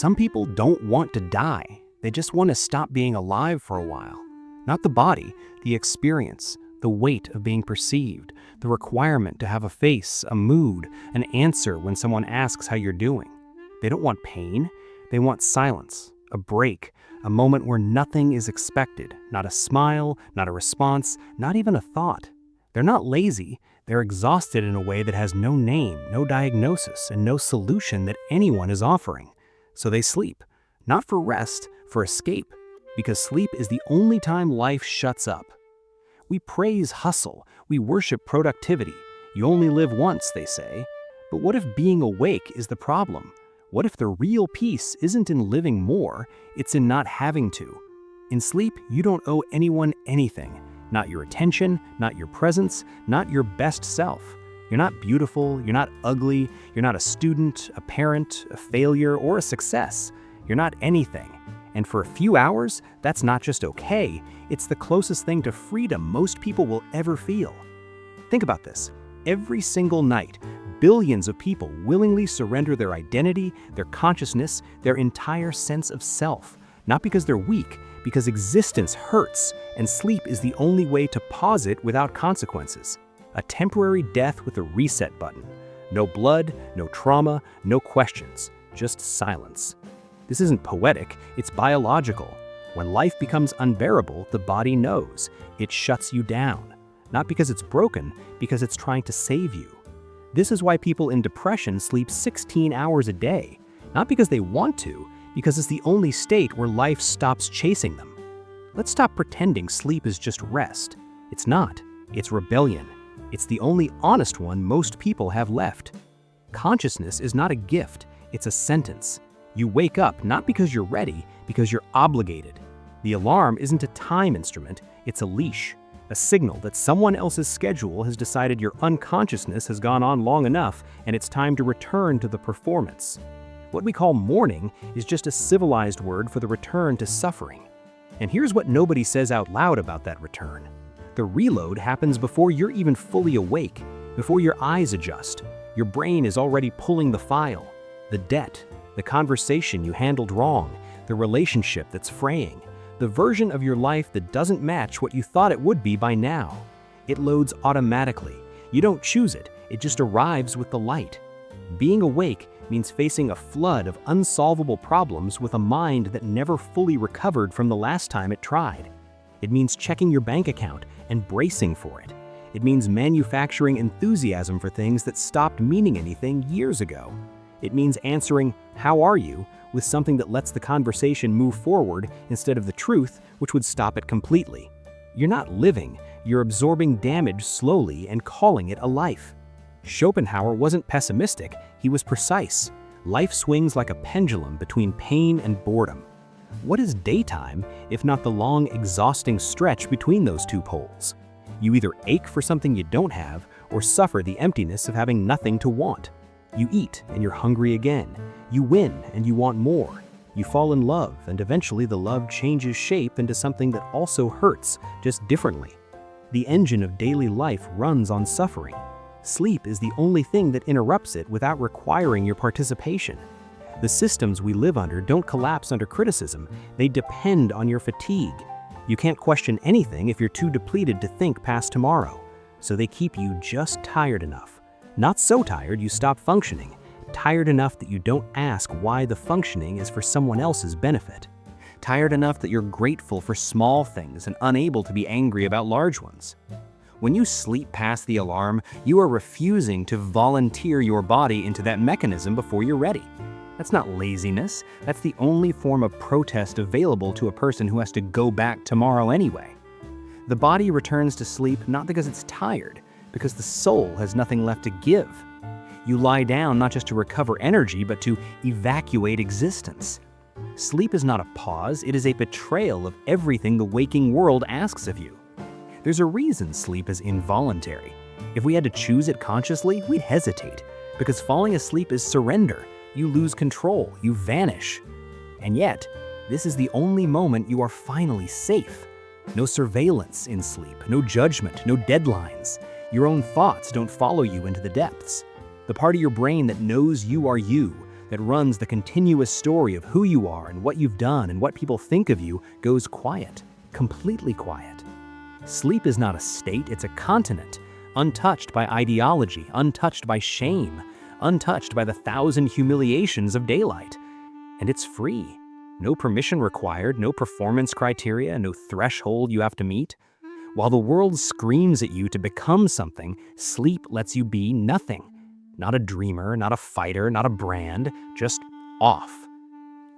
Some people don't want to die. They just want to stop being alive for a while. Not the body, the experience, the weight of being perceived, the requirement to have a face, a mood, an answer when someone asks how you're doing. They don't want pain. They want silence, a break, a moment where nothing is expected, not a smile, not a response, not even a thought. They're not lazy. They're exhausted in a way that has no name, no diagnosis, and no solution that anyone is offering. So they sleep, not for rest, for escape, because sleep is the only time life shuts up. We praise hustle, we worship productivity. You only live once, they say. But what if being awake is the problem? What if the real peace isn't in living more, it's in not having to? In sleep, you don't owe anyone anything. Not your attention, not your presence, not your best self. You're not beautiful, you're not ugly, you're not a student, a parent, a failure, or a success. You're not anything. And for a few hours, that's not just okay, it's the closest thing to freedom most people will ever feel. Think about this. Every single night, billions of people willingly surrender their identity, their consciousness, their entire sense of self. Not because they're weak, because existence hurts, and sleep is the only way to pause it without consequences. A temporary death with a reset button. No blood, no trauma, no questions, just silence. This isn't poetic, it's biological. When life becomes unbearable, the body knows. It shuts you down. Not because it's broken, because it's trying to save you. This is why people in depression sleep 16 hours a day. Not because they want to, because it's the only state where life stops chasing them. Let's stop pretending sleep is just rest. It's not. It's rebellion. It's the only honest one most people have left. Consciousness is not a gift, it's a sentence. You wake up not because you're ready, because you're obligated. The alarm isn't a time instrument, it's a leash, a signal that someone else's schedule has decided your unconsciousness has gone on long enough and it's time to return to the performance. What we call mourning is just a civilized word for the return to suffering. And here's what nobody says out loud about that return. The reload happens before you're even fully awake, before your eyes adjust. Your brain is already pulling the file, the debt, the conversation you handled wrong, the relationship that's fraying, the version of your life that doesn't match what you thought it would be by now. It loads automatically. You don't choose it, it just arrives with the light. Being awake means facing a flood of unsolvable problems with a mind that never fully recovered from the last time it tried. It means checking your bank account and bracing for it. It means manufacturing enthusiasm for things that stopped meaning anything years ago. It means answering, "How are you?" with something that lets the conversation move forward instead of the truth, which would stop it completely. You're not living, you're absorbing damage slowly and calling it a life. Schopenhauer wasn't pessimistic, he was precise. Life swings like a pendulum between pain and boredom. What is daytime if not the long, exhausting stretch between those two poles? You either ache for something you don't have or suffer the emptiness of having nothing to want. You eat and you're hungry again. You win and you want more. You fall in love and eventually the love changes shape into something that also hurts, just differently. The engine of daily life runs on suffering. Sleep is the only thing that interrupts it without requiring your participation. The systems we live under don't collapse under criticism, they depend on your fatigue. You can't question anything if you're too depleted to think past tomorrow. So they keep you just tired enough. Not so tired you stop functioning, tired enough that you don't ask why the functioning is for someone else's benefit. Tired enough that you're grateful for small things and unable to be angry about large ones. When you sleep past the alarm, you are refusing to volunteer your body into that mechanism before you're ready. That's not laziness, that's the only form of protest available to a person who has to go back tomorrow anyway. The body returns to sleep not because it's tired, because the soul has nothing left to give. You lie down not just to recover energy, but to evacuate existence. Sleep is not a pause, it is a betrayal of everything the waking world asks of you. There's a reason sleep is involuntary. If we had to choose it consciously, we'd hesitate, because falling asleep is surrender. You lose control, you vanish. And yet, this is the only moment you are finally safe. No surveillance in sleep, no judgment, no deadlines. Your own thoughts don't follow you into the depths. The part of your brain that knows you are you, that runs the continuous story of who you are and what you've done and what people think of you, goes quiet, completely quiet. Sleep is not a state, it's a continent, untouched by ideology, untouched by shame, untouched by the 1,000 humiliations of daylight. And it's free. No permission required, no performance criteria, no threshold you have to meet. While the world screams at you to become something, sleep lets you be nothing. Not a dreamer, not a fighter, not a brand, just off.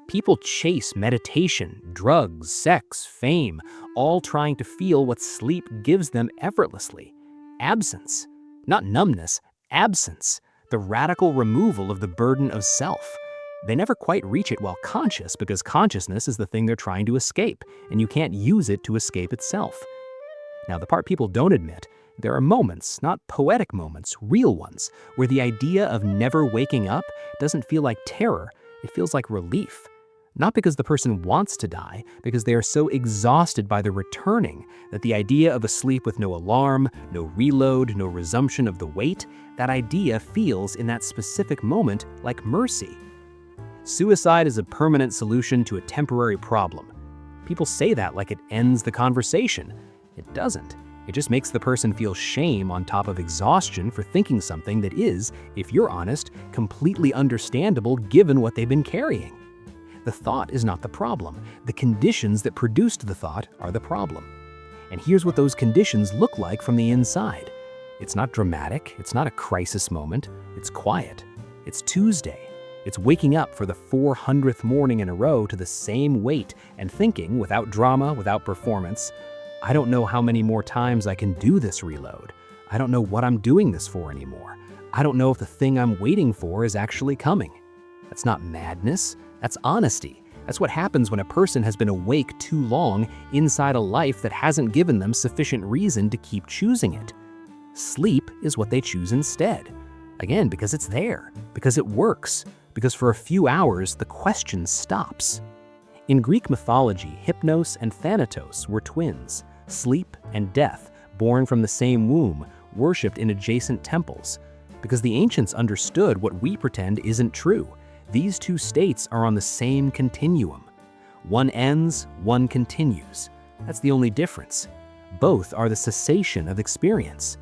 People chase meditation, drugs, sex, fame, all trying to feel what sleep gives them effortlessly. Absence. Not numbness, absence. The radical removal of the burden of self. They never quite reach it while conscious because consciousness is the thing they're trying to escape, and you can't use it to escape itself. Now, the part people don't admit, there are moments, not poetic moments, real ones, where the idea of never waking up doesn't feel like terror, it feels like relief. Not because the person wants to die, because they are so exhausted by the returning that the idea of a sleep with no alarm, no reload, no resumption of the wait, that idea feels in that specific moment like mercy. Suicide is a permanent solution to a temporary problem. People say that like it ends the conversation. It doesn't. It just makes the person feel shame on top of exhaustion for thinking something that is, if you're honest, completely understandable given what they've been carrying. The thought is not the problem. The conditions that produced the thought are the problem. And here's what those conditions look like from the inside. It's not dramatic. It's not a crisis moment. It's quiet. It's Tuesday. It's waking up for the 400th morning in a row to the same weight and thinking, without drama, without performance, I don't know how many more times I can do this reload. I don't know what I'm doing this for anymore. I don't know if the thing I'm waiting for is actually coming. That's not madness. That's honesty. That's what happens when a person has been awake too long inside a life that hasn't given them sufficient reason to keep choosing it. Sleep is what they choose instead. Again, because it's there, because it works, because for a few hours the question stops. In Greek mythology, Hypnos and Thanatos were twins, sleep and death, born from the same womb, worshipped in adjacent temples. Because the ancients understood what we pretend isn't true. These two states are on the same continuum. One ends, one continues. That's the only difference. Both are the cessation of experience.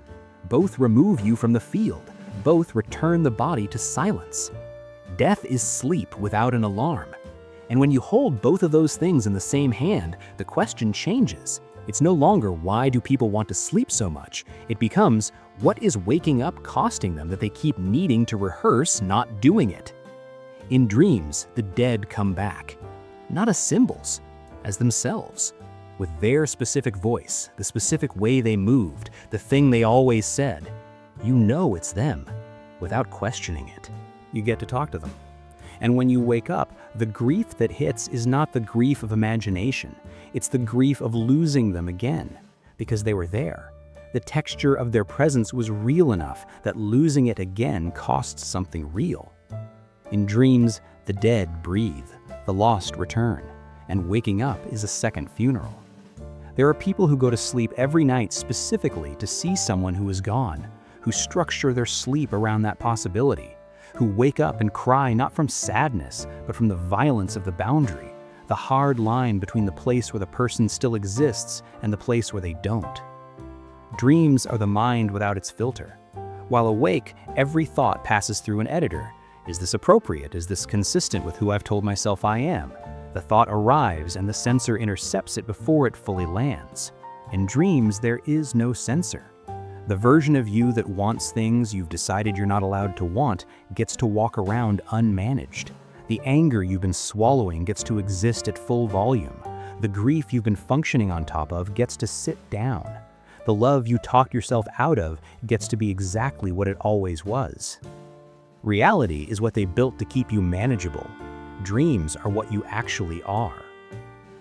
Both remove you from the field. Both return the body to silence. Death is sleep without an alarm. And when you hold both of those things in the same hand, the question changes. It's no longer why do people want to sleep so much? It becomes what is waking up costing them that they keep needing to rehearse not doing it? In dreams, the dead come back, not as symbols, as themselves, with their specific voice, the specific way they moved, the thing they always said. You know it's them, without questioning it. You get to talk to them. And when you wake up, the grief that hits is not the grief of imagination. It's the grief of losing them again, because they were there. The texture of their presence was real enough that losing it again costs something real. In dreams, the dead breathe, the lost return, and waking up is a second funeral. There are people who go to sleep every night specifically to see someone who is gone, who structure their sleep around that possibility, who wake up and cry not from sadness, but from the violence of the boundary, the hard line between the place where the person still exists and the place where they don't. Dreams are the mind without its filter. While awake, every thought passes through an editor. Is this appropriate? Is this consistent with who I've told myself I am? The thought arrives and the censor intercepts it before it fully lands. In dreams, there is no censor. The version of you that wants things you've decided you're not allowed to want gets to walk around unmanaged. The anger you've been swallowing gets to exist at full volume. The grief you've been functioning on top of gets to sit down. The love you talked yourself out of gets to be exactly what it always was. Reality is what they built to keep you manageable. Dreams are what you actually are.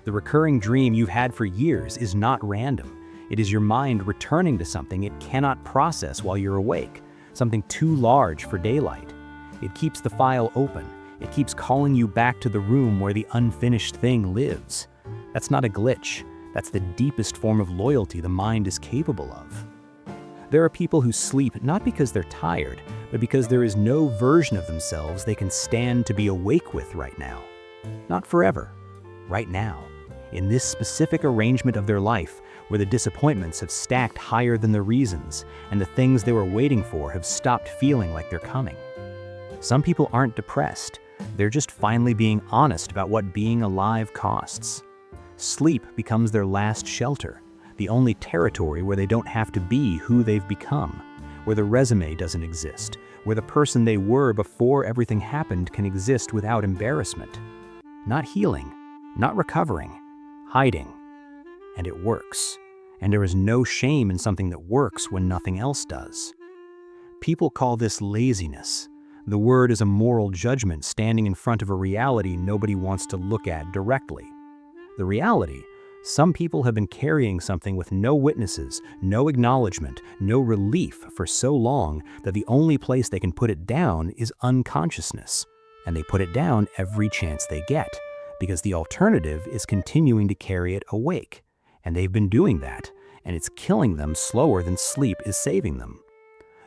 The recurring dream you've had for years is not random. It is your mind returning to something it cannot process while you're awake, something too large for daylight. It keeps the file open. It keeps calling you back to the room where the unfinished thing lives. That's not a glitch. That's the deepest form of loyalty the mind is capable of. There are people who sleep not because they're tired, but because there is no version of themselves they can stand to be awake with right now. Not forever, right now, in this specific arrangement of their life where the disappointments have stacked higher than the reasons and the things they were waiting for have stopped feeling like they're coming. Some people aren't depressed, they're just finally being honest about what being alive costs. Sleep becomes their last shelter, the only territory where they don't have to be who they've become, where the resume doesn't exist, where the person they were before everything happened can exist without embarrassment. Not healing, not recovering, hiding. And it works. And there is no shame in something that works when nothing else does. People call this laziness. The word is a moral judgment standing in front of a reality nobody wants to look at directly. The reality: some people have been carrying something with no witnesses, no acknowledgement, no relief for so long that the only place they can put it down is unconsciousness. And they put it down every chance they get, because the alternative is continuing to carry it awake. And they've been doing that, and it's killing them slower than sleep is saving them.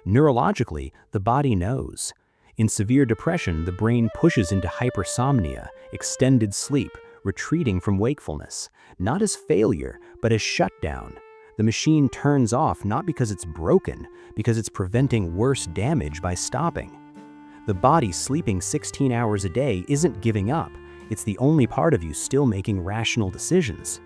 Neurologically, the body knows. In severe depression, the brain pushes into hypersomnia, extended sleep, retreating from wakefulness, not as failure, but as shutdown. The machine turns off not because it's broken, because it's preventing worse damage by stopping. The body sleeping 16 hours a day isn't giving up. It's the only part of you still making rational decisions.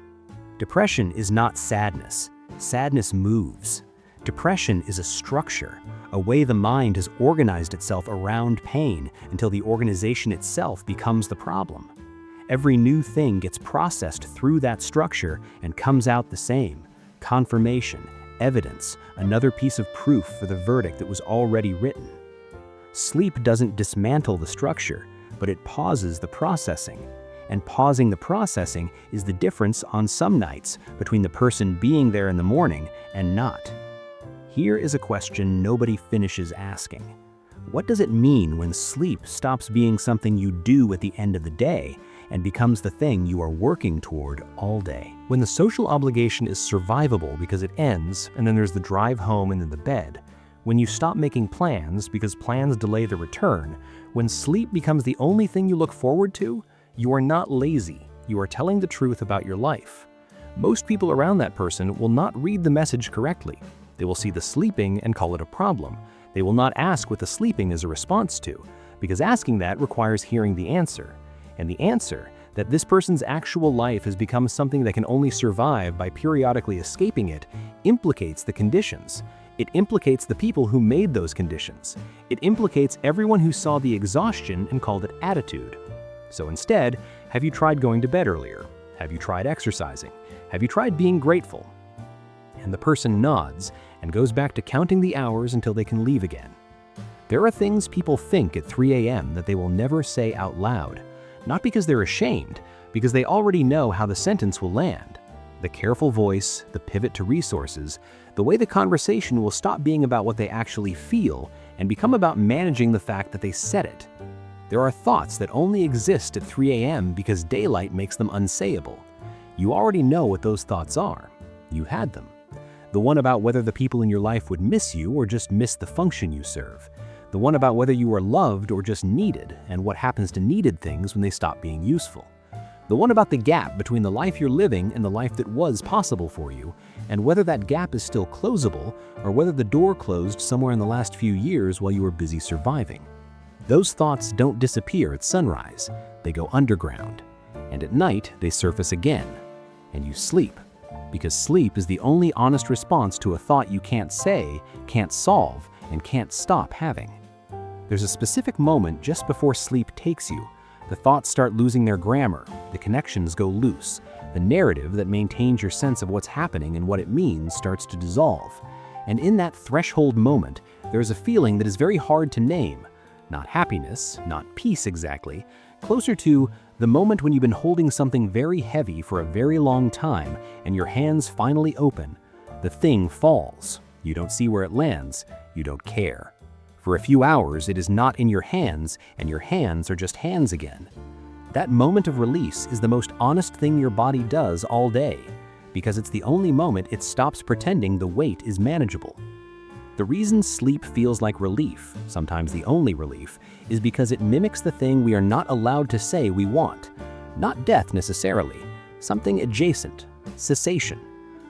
Depression is not sadness. Sadness moves. Depression is a structure, a way the mind has organized itself around pain until the organization itself becomes the problem. Every new thing gets processed through that structure and comes out the same. Confirmation, evidence, another piece of proof for the verdict that was already written. Sleep doesn't dismantle the structure, but it pauses the processing. And pausing the processing is the difference on some nights between the person being there in the morning and not. Here is a question nobody finishes asking. What does it mean when sleep stops being something you do at the end of the day and becomes the thing you are working toward all day? When the social obligation is survivable because it ends, and then there's the drive home and then the bed. When you stop making plans because plans delay the return. When sleep becomes the only thing you look forward to, you are not lazy. You are telling the truth about your life. Most people around that person will not read the message correctly. They will see the sleeping and call it a problem. They will not ask what the sleeping is a response to, because asking that requires hearing the answer. And the answer, that this person's actual life has become something that can only survive by periodically escaping it, implicates the conditions. It implicates the people who made those conditions. It implicates everyone who saw the exhaustion and called it attitude. So instead, have you tried going to bed earlier? Have you tried exercising? Have you tried being grateful? And the person nods and goes back to counting the hours until they can leave again. There are things people think at 3 a.m. that they will never say out loud, not because they're ashamed, because they already know how the sentence will land. The careful voice, the pivot to resources, the way the conversation will stop being about what they actually feel and become about managing the fact that they said it. There are thoughts that only exist at 3 a.m. because daylight makes them unsayable. You already know what those thoughts are. You had them. The one about whether the people in your life would miss you or just miss the function you serve. The one about whether you are loved or just needed, and what happens to needed things when they stop being useful. The one about the gap between the life you're living and the life that was possible for you, and whether that gap is still closable or whether the door closed somewhere in the last few years while you were busy surviving. Those thoughts don't disappear at sunrise. They go underground. And at night, they surface again. And you sleep. Because sleep is the only honest response to a thought you can't say, can't solve, and can't stop having. There's a specific moment just before sleep takes you. The thoughts start losing their grammar, the connections go loose, the narrative that maintains your sense of what's happening and what it means starts to dissolve. And in that threshold moment, there's a feeling that is very hard to name. Not happiness, not peace exactly, closer to the moment when you've been holding something very heavy for a very long time and your hands finally open. The thing falls. You don't see where it lands. You don't care. For a few hours, it is not in your hands, and your hands are just hands again. That moment of release is the most honest thing your body does all day, because it's the only moment it stops pretending the weight is manageable. The reason sleep feels like relief, sometimes the only relief, is because it mimics the thing we are not allowed to say we want. Not death necessarily, something adjacent, cessation.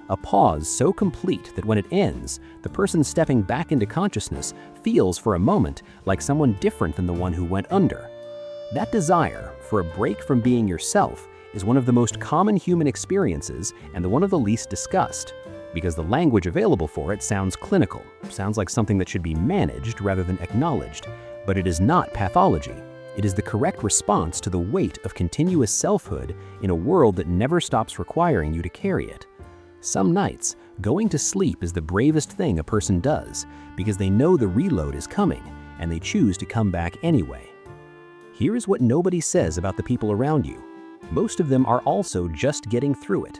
A pause so complete that when it ends, the person stepping back into consciousness feels for a moment like someone different than the one who went under. That desire for a break from being yourself is one of the most common human experiences and one of the least discussed, because the language available for it sounds clinical, sounds like something that should be managed rather than acknowledged. But it is not pathology. It is the correct response to the weight of continuous selfhood in a world that never stops requiring you to carry it. Some nights, going to sleep is the bravest thing a person does because they know the reload is coming and they choose to come back anyway. Here is what nobody says about the people around you. Most of them are also just getting through it.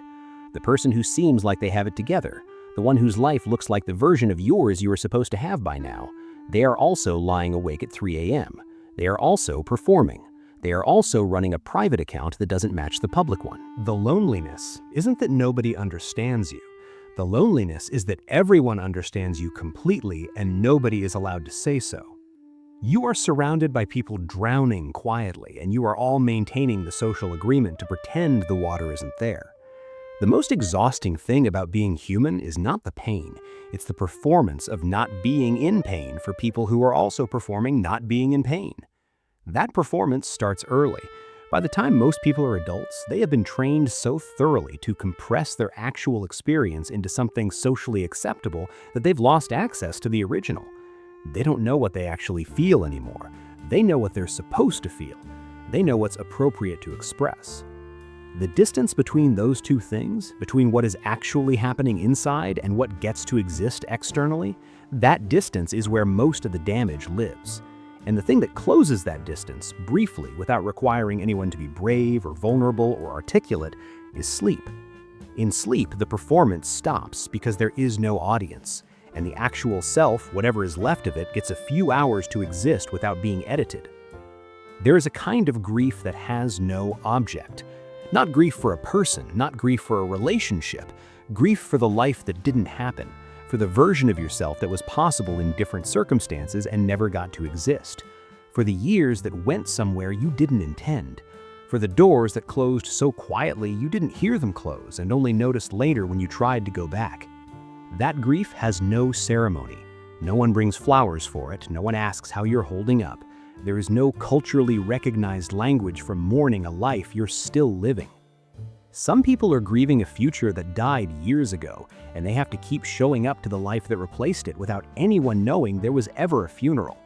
The person who seems like they have it together, the one whose life looks like the version of yours you were supposed to have by now, they are also lying awake at 3 a.m. They are also performing. They are also running a private account that doesn't match the public one. The loneliness isn't that nobody understands you. The loneliness is that everyone understands you completely and nobody is allowed to say so. You are surrounded by people drowning quietly, and you are all maintaining the social agreement to pretend the water isn't there. The most exhausting thing about being human is not the pain, it's the performance of not being in pain for people who are also performing not being in pain. That performance starts early. By the time most people are adults, they have been trained so thoroughly to compress their actual experience into something socially acceptable that they've lost access to the original. They don't know what they actually feel anymore. They know what they're supposed to feel. They know what's appropriate to express. The distance between those two things, between what is actually happening inside and what gets to exist externally, that distance is where most of the damage lives. And the thing that closes that distance, briefly, without requiring anyone to be brave or vulnerable or articulate, is sleep. In sleep, the performance stops because there is no audience, and the actual self, whatever is left of it, gets a few hours to exist without being edited. There is a kind of grief that has no object. Not grief for a person, not grief for a relationship, grief for the life that didn't happen, for the version of yourself that was possible in different circumstances and never got to exist, for the years that went somewhere you didn't intend, for the doors that closed so quietly you didn't hear them close and only noticed later when you tried to go back. That grief has no ceremony. No one brings flowers for it, no one asks how you're holding up. There is no culturally recognized language for mourning a life you're still living. Some people are grieving a future that died years ago, and they have to keep showing up to the life that replaced it without anyone knowing there was ever a funeral.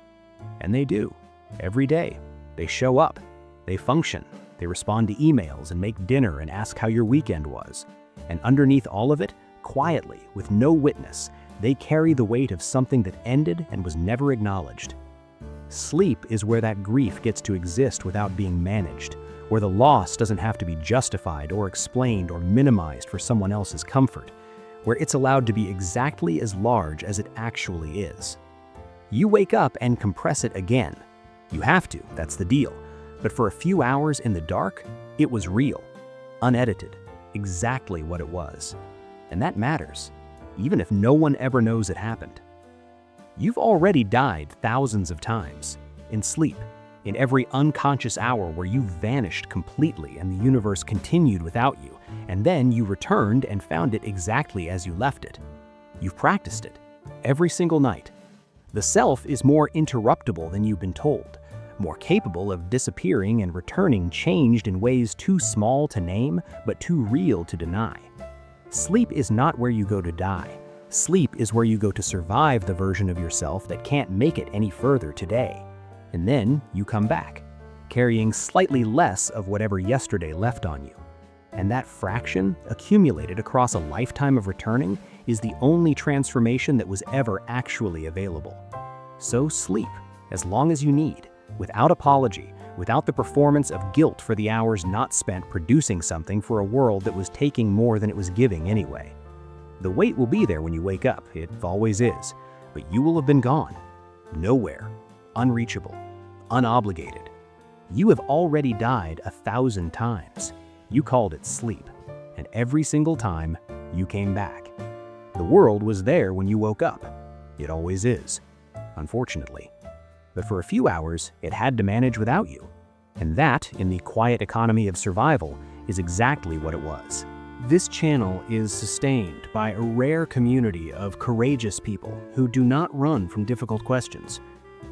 And they do. Every day. They show up. They function. They respond to emails and make dinner and ask how your weekend was. And underneath all of it, quietly, with no witness, they carry the weight of something that ended and was never acknowledged. Sleep is where that grief gets to exist without being managed, where the loss doesn't have to be justified or explained or minimized for someone else's comfort, where it's allowed to be exactly as large as it actually is. You wake up and compress it again. You have to, that's the deal. But for a few hours in the dark, it was real, unedited, exactly what it was. And that matters, even if no one ever knows it happened. You've already died thousands of times, in sleep, in every unconscious hour where you vanished completely and the universe continued without you, and then you returned and found it exactly as you left it. You've practiced it, every single night. The self is more interruptible than you've been told, more capable of disappearing and returning changed in ways too small to name, but too real to deny. Sleep is not where you go to die. Sleep is where you go to survive the version of yourself that can't make it any further today. And then you come back, carrying slightly less of whatever yesterday left on you. And that fraction, accumulated across a lifetime of returning, is the only transformation that was ever actually available. So sleep, as long as you need, without apology, without the performance of guilt for the hours not spent producing something for a world that was taking more than it was giving anyway. The weight will be there when you wake up, it always is, but you will have been gone. Nowhere. Unreachable. Unobligated. You have already died 1,000 times. You called it sleep, and every single time, you came back. The world was there when you woke up. It always is, unfortunately. But for a few hours, it had to manage without you. And that, in the quiet economy of survival, is exactly what it was. This channel is sustained by a rare community of courageous people who do not run from difficult questions.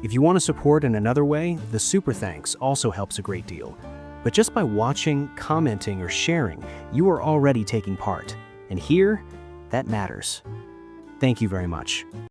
If you want to support in another way, the super thanks also helps a great deal. But just by watching, commenting, or sharing, you are already taking part. And here, that matters. Thank you very much.